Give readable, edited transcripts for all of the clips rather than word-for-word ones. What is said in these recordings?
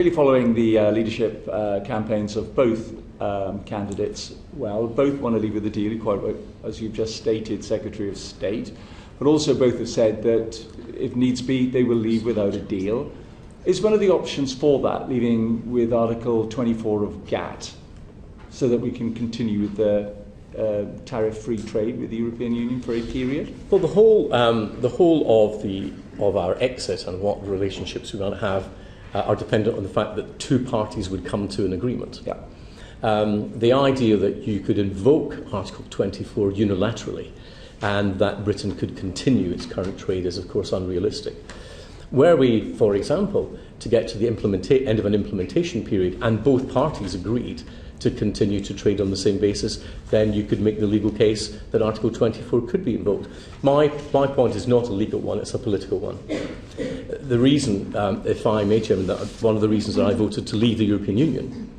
Really following the leadership campaigns of both candidates, well, both want to leave with a deal, quite as you've just stated, Secretary of State, but also both have said that if needs be, they will leave without a deal. Is one of the options for that leaving with Article 24 of GATT so that we can continue with the tariff-free trade with the European Union for a period? Well, the whole of our exit and what relationships we're going to have are dependent on the fact that two parties would come to an agreement. Yeah. The idea that you could invoke Article 24 unilaterally and that Britain could continue its current trade is, of course, unrealistic. Were we, for example, to get to the end of an implementation period and both parties agreed to continue to trade on the same basis, then you could make the legal case that Article 24 could be invoked. My point is not a legal one, it's a political one. The reason, if I may, Chairman, that one of the reasons that I voted to leave the European Union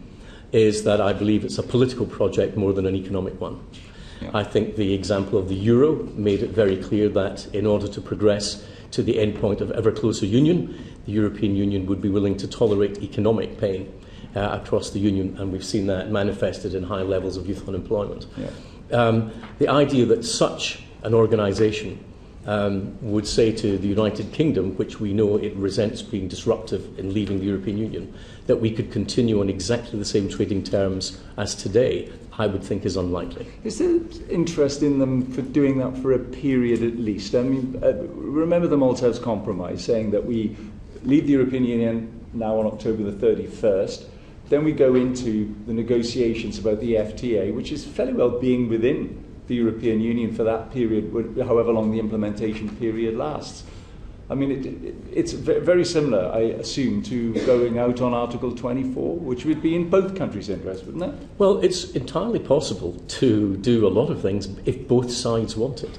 is that I believe it's a political project more than an economic one. Yeah. I think the example of the euro made it very clear that in order to progress to the end point of ever closer union, the European Union would be willing to tolerate economic pain across the Union, and we've seen that manifested in high levels of youth unemployment. Yeah. The idea that such an organisation would say to the United Kingdom, which we know it resents being disruptive in leaving the European Union, that we could continue on exactly the same trading terms as today, I would think is unlikely. Is there interest in them for doing that for a period at least? I mean, remember the Maltese Compromise saying that we leave the European Union now on October the 31st, then we go into the negotiations about the FTA, which is fairly well being within the European Union for that period, however long the implementation period lasts. I mean, it's very similar, I assume, to going out on Article 24, which would be in both countries' interest, wouldn't it? Well, it's entirely possible to do a lot of things if both sides want it.